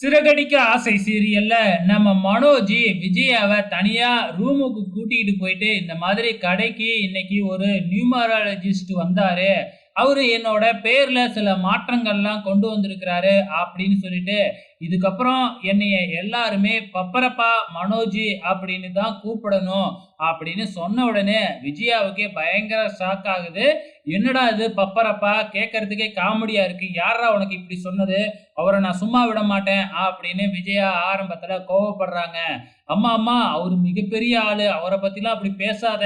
சிறகடிக்க ஆசை சீரியல்ல நம்ம மனோஜ் விஜயாவை தனியா ரூமுக்கு கூட்டிட்டு போயிட்டு இந்த மாதிரி கடைக்கு இன்னைக்கு ஒரு நியூமராலஜிஸ்ட் வந்தாரு. அவரு என்னோட பேர்ல சில மாற்றங்கள்லாம் கொண்டு வந்திருக்கிறாரு அப்படின்னு சொல்லிட்டு, இதுக்கப்புறம் என்னைய எல்லாருமே பப்பரப்பா மனோஜ் அப்படின்னு தான் கூப்பிடணும் அப்படின்னு சொன்ன உடனே விஜயாவுக்கே பயங்கர ஷாக் ஆகுது. என்னடா இது பப்பரப்பா கேட்கறதுக்கே காமெடியா இருக்கு. யார்ரா உனக்கு இப்படி சொன்னது? அவரை நான் சும்மா விட மாட்டேன் அப்படின்னு விஜயா ஆரம்பத்துல கோவப்படுறாங்க. அம்மா அம்மா அவரு மிகப்பெரிய ஆளு. அவரை பத்திலாம் அப்படி பேசாத.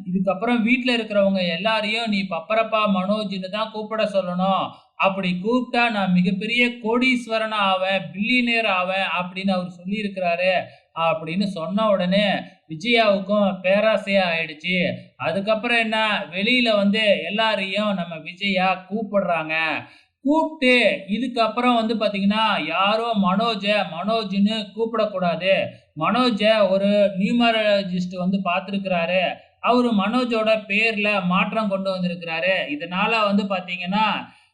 இதுக்கப்புறம் வீட்ல இருக்கிறவங்க எல்லாரையும் நீ பப்பரப்பா மனோஜ்ன்னு தான் கூப்பிட சொல்லணும். அப்படி கூப்பிட்டா நான் மிகப்பெரிய கோடீஸ்வரனா ஆவேன், பில்லியனர் ஆவேன் அப்படின்னு அவர் சொல்லியிருக்கிறாரு. அப்படின்னு சொன்ன உடனே விஜயாவுக்கும் பேராசையா ஆயிடுச்சு. அதுக்கப்புறம் என்ன, வெளியில வந்து எல்லாரையும் நம்ம விஜயா கூப்பிடுறாங்க. கூப்பிட்டு இதுக்கப்புறம் வந்து பார்த்தீங்கன்னா, யாரும் மனோஜ்ன்னு கூப்பிடக்கூடாது. மனோஜ ஒரு நியூமராலஜிஸ்ட் வந்து பார்த்திருக்கிறாரு. அவரு மனோஜோட பேர்ல மாற்றம் கொண்டு வந்திருக்கிறாரு. இதனால வந்து பார்த்தீங்கன்னா,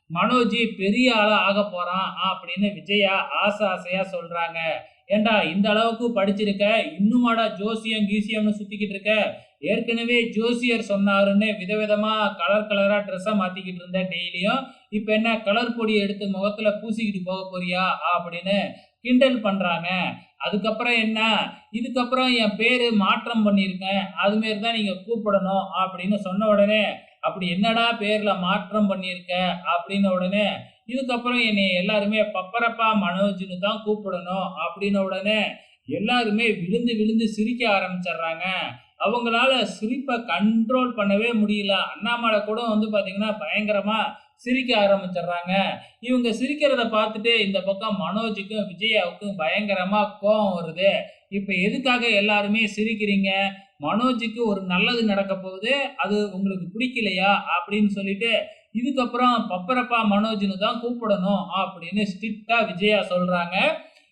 மனோஜ் பெரிய ஆளா ஆகப் போறான் அப்படின்னு விஜயா ஆசையா சொல்றாங்க. ஏன்டா இந்த அளவுக்கு படிச்சிருக்க, இன்னுமாடா ஜோசியம் கீசியம்னு சுத்திக்கிட்டு இருக்க? ஏற்கனவே ஜோசியர் சொன்னாருன்னு விதவிதமா கலரா ட்ரெஸ்ஸ மாத்திக்கிட்டு இருந்த டெய்லியும். இப்ப என்ன கலர் பொடிய எடுத்து முகத்துல பூசிக்கிட்டு போக போறியா? அப்படின்னு கிண்டல் பண்றாங்க. அதுக்கப்புறம் என்ன, இதுக்கப்புறம் என் பேரு மாற்றம் பண்ணியிருக்கேன். அது மாரி தான் நீங்க கூப்பிடணும் அப்படின்னு சொன்ன உடனே, அப்படி என்னடா பேர்ல மாற்றம் பண்ணியிருக்க? அப்படின்ன உடனே, இதுக்கப்புறம் என்னைய எல்லாருமே பப்பரப்பா மனோஜ்ன்னு தான் கூப்பிடணும் அப்படின்ன உடனே, எல்லாருமே விழுந்து விழுந்து சிரிக்க ஆரம்பிச்சர்றாங்க. அவங்களால சிரிப்ப கண்ட்ரோல் பண்ணவே முடியல. அண்ணாமலை கூட வந்து பார்த்தீங்கன்னா, பயங்கரமா சிரிக்க ஆரம்பிச்சர்றாங்க. இவங்க சிரிக்கிறத பார்த்துட்டு இந்த பக்கம் மனோஜுக்கும், விஜயாவுக்கும் பயங்கரமா கோவம் வருது. இப்ப எதுக்காக எல்லாருமே சிரிக்கிறீங்க? மனோஜுக்கு ஒரு நல்லது நடக்க போகுது. அது உங்களுக்கு பிடிக்கலையா? அப்படின்னு சொல்லிட்டு, இதுக்கப்புறம் பப்பரப்பா மனோஜ்ன்னு தான் கூப்பிடணும் அப்படின்னு ஸ்ட்ரிக்ட்டா விஜயா சொல்றாங்க.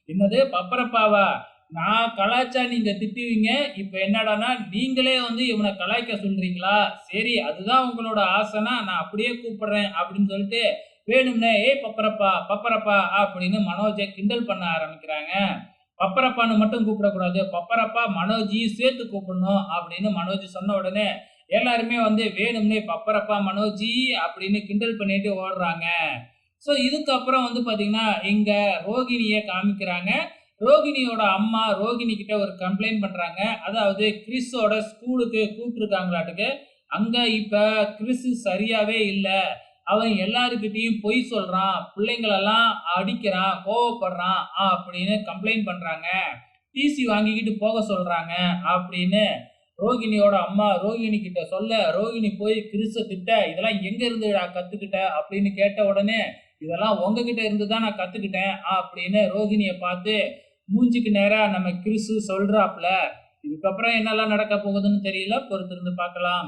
என்னது பப்பரப்பாவா? நான் கலாய்ச்சா நீங்க திட்டுவீங்க. இப்ப என்னடான்னா, நீங்களே வந்து இவன கலாய்க்க சொல்றீங்களா? சரி அதுதான் உங்களோட ஆசைன்னா, நான் அப்படியே கூப்பிடுறேன் அப்படின்னு சொல்லிட்டு, வேணும்னே "ஏய் பப்பரப்பா, பப்பரப்பா" அப்படின்னு மனோஜ கிண்டல் பண்ண ஆரம்பிக்கிறாங்க. பப்பரப்பான்னு மட்டும் கூப்பிடக்கூடாது. பப்பரப்பா மனோஜையும் சேர்த்து கூப்பிடணும் அப்படின்னு மனோஜ் சொன்ன உடனே, எல்லாருமே வந்து வேணும்னே பப்பரப்பா மனோஜி அப்படின்னு கிண்டல் பண்ணிட்டு ஓடுறாங்க. ஸோ இதுக்கப்புறம் வந்து பார்த்தீங்கன்னா, இங்க ரோகிணிய காமிக்கிறாங்க. ரோகிணியோட அம்மா ரோகிணி கிட்ட ஒரு கம்ப்ளைண்ட் பண்றாங்க. அதாவது கிறிஸோட ஸ்கூலுக்கு கூப்பிட்டுருக்காங்களாட்டுக்கு. அங்க இப்ப கிறிஸ் சரியாவே இல்ல. அவன் எல்லார்கிட்டயும் பொய் சொல்றான். பிள்ளைங்களெல்லாம் அடிக்கிறான், கோவப்படுறான் அப்படின்னு கம்ப்ளைண்ட் பண்றாங்க. டிசி வாங்கிக்கிட்டு போக சொல்றாங்க அப்படின்னு ரோகிணியோட அம்மா ரோகிணி கிட்ட சொல்ல, ரோகிணி போய் கிறிஸ திட்ட, "இதெல்லாம் எங்க இருந்துடா கத்துக்கிட்ட?" அப்படின்னு கேட்ட உடனே, "இதெல்லாம் உங்ககிட்ட இருந்து தான் நான் கத்துக்கிட்டேன்" அப்படின்னு ரோகிணிய பார்த்து மூஞ்சிக்கு நேரா நம்ம கிறிஸ் சொல்றாப்ல. இதுக்கப்புறம் என்னெல்லாம் நடக்க போகுதுன்னு தெரியல. பொறுத்திருந்து பார்க்கலாம்.